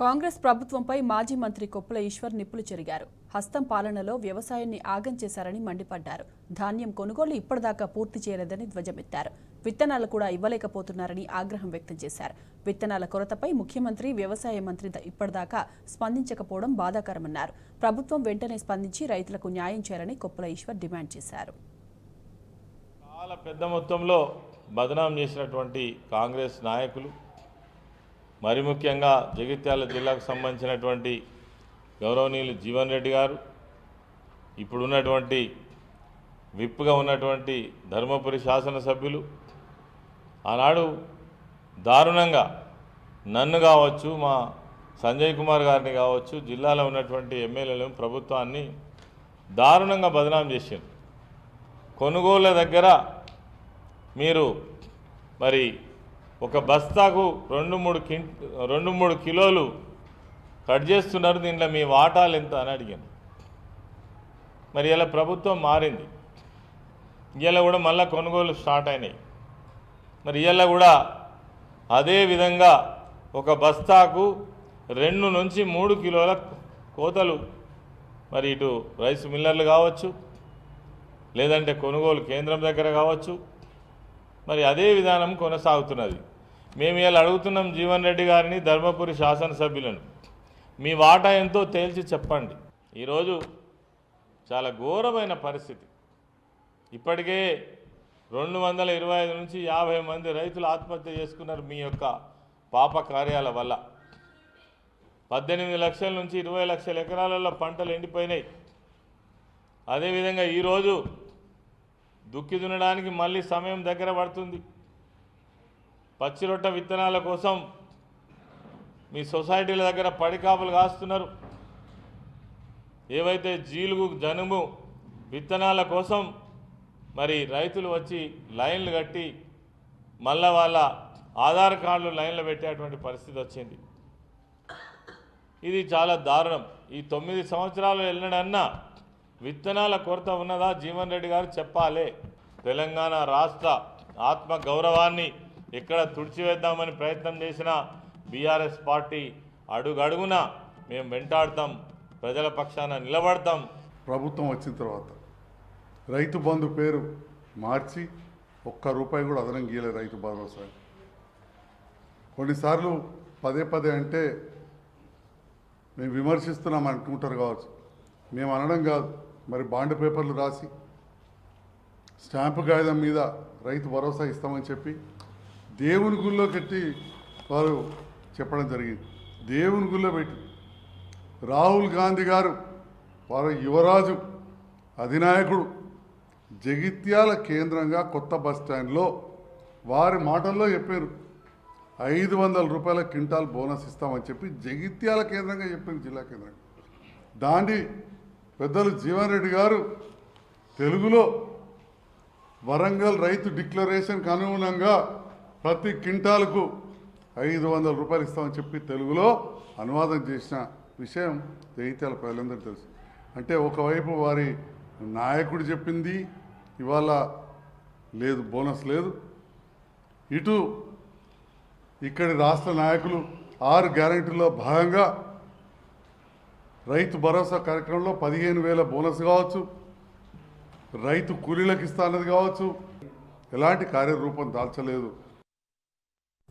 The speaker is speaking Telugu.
కాంగ్రెస్ ప్రభుత్వంపై మాజీ మంత్రి కొప్పుల ఈశ్వర్ నిప్పులు చెరిగారు. హస్తం పాలనలో వ్యవసాయాన్ని ఆగం చేశారని మండిపడ్డారు. ధాన్యం కొనుగోలు ఇప్పటిదాకా పూర్తి చేయలేదని ధ్వజమెత్తారు. విత్తనాలు కూడా ఇవ్వలేకపోతున్నారని ఆగ్రహం వ్యక్తం చేశారు. విత్తనాల కొరతపై ముఖ్యమంత్రి, వ్యవసాయ మంత్రి ఇప్పటిదాకా స్పందించకపోవడం బాధాకరమన్నారు. ప్రభుత్వం వెంటనే స్పందించి రైతులకు న్యాయం చేయాలని కొప్పుల ఈశ్వర్ డిమాండ్ చేశారు. చాలా పెద్ద మొత్తంలో బదనాం చేసినటువంటి కాంగ్రెస్ నాయకులు, మరి ముఖ్యంగా జగిత్యాల జిల్లాకు సంబంధించినటువంటి గౌరవనీయులు జీవన్ రెడ్డి గారు, ఇప్పుడున్నటువంటి విప్గా ఉన్నటువంటి ధర్మపురి శాసనసభ్యులు ఆనాడు దారుణంగా నన్ను కావచ్చు, మా సంజయ్ కుమార్ గారిని కావచ్చు, జిల్లాలో ఉన్నటువంటి ఎమ్మెల్యేలను, ప్రభుత్వాన్ని దారుణంగా బదనాం చేశారు. కొనుగోళ్ల దగ్గర మీరు మరి ఒక బస్తాకు 2-3 కిలోలు కట్ చేస్తున్నారు, దీంట్లో మీ వాటాలు ఎంత అని అడిగాను. మరి ఇలా ప్రభుత్వం మారింది, ఇలా కూడా మళ్ళీ కొనుగోలు స్టార్ట్ అయినాయి. మరి ఇలా కూడా అదే విధంగా ఒక బస్తాకు 2 నుంచి 3 కిలోల కోతలు మరి ఇటు రైస్ మిల్లర్లు కావచ్చు, లేదంటే కొనుగోలు కేంద్రం దగ్గర కావచ్చు, మరి అదే విధానం కొనసాగుతున్నది. మేము ఇలా అడుగుతున్నాం జీవన్ రెడ్డి గారిని, ధర్మపురి శాసనసభ్యులను, మీ వాటా ఎంతో తేల్చి చెప్పండి. ఈరోజు చాలా ఘోరమైన పరిస్థితి. ఇప్పటికే 225 నుంచి 50 మంది రైతులు ఆత్మహత్య చేసుకున్నారు మీ యొక్క పాప కార్యాల వల్ల. 18 లక్షల నుంచి 20 లక్షల ఎకరాలలో పంటలు ఎండిపోయినాయి. అదేవిధంగా ఈరోజు దుక్కి దున్నడానికి మళ్ళీ సమయం దగ్గర పడుతుంది. పచ్చిరొట్ట విత్తనాల కోసం మీ సొసైటీల దగ్గర పడికాపులు కాస్తున్నారు. ఏవైతే జీలుగు, జనుము విత్తనాల కోసం మరి రైతులు వచ్చి లైన్లు కట్టి మళ్ళా వాళ్ళ ఆధార్ కార్డులు లైన్లో పెట్టేటువంటి పరిస్థితి వచ్చింది. ఇది చాలా దారుణం. ఈ 9 సంవత్సరాలు వెళ్ళినన్నా విత్తనాల కొరత ఉన్నదా జీవన్ రెడ్డి గారు చెప్పాలి. తెలంగాణ రాష్ట్ర ఆత్మ గౌరవాన్ని ఎక్కడ తుడిచివేద్దామని ప్రయత్నం చేసిన బీఆర్ఎస్ పార్టీ అడుగడుగున మేము వెంటాడతాం, ప్రజల పక్షాన నిలబడతాం. ప్రభుత్వం వచ్చిన తర్వాత రైతు బంధు పేరు మార్చి ₹1 కూడా అదనం గీయలేదు రైతు భరోసా. కొన్నిసార్లు పదే అంటే మేము విమర్శిస్తున్నాం అనుకుంటారు కావచ్చు, మేము అనడం కాదు. మరి బాండ్ పేపర్లు రాసి స్టాంపు కాగితం మీద రైతు భరోసా ఇస్తామని చెప్పి దేవుని గుళ్ళో పెట్టి వారు చెప్పడం జరిగింది. దేవుని గుళ్ళో పెట్టి రాహుల్ గాంధీ గారు, వారు యువరాజు అధినాయకుడు, జగిత్యాల కేంద్రంగా కొత్త బస్టాండ్లో వారి మాటల్లో చెప్పారు ₹500 క్వింటాల్ బోనస్ ఇస్తామని చెప్పి జగిత్యాల కేంద్రంగా చెప్పారు, జిల్లా కేంద్రంగా. దాండి పెద్దలు జీవన్ రెడ్డి గారు తెలుగులో వరంగల్ రైతు డిక్లరేషన్కి అనుగుణంగా ప్రతి క్వింటాలకు ₹500 ఇస్తామని చెప్పి తెలుగులో అనువాదం చేసిన విషయం జగిత్యాల ప్రజలందరికీ తెలుసు. అంటే ఒకవైపు వారి నాయకుడు చెప్పింది ఇవాళ లేదు, బోనస్ లేదు. ఇటు ఇక్కడి రాష్ట్ర నాయకులు 6 గ్యారెంటీల్లో భాగంగా రైతు భరోసా కార్యక్రమంలో 15,000 బోనస్ కావచ్చు, రైతు కూలీలకు ఇస్తా అన్నది కావచ్చు, ఎలాంటి కార్యరూపం దాల్చలేదు.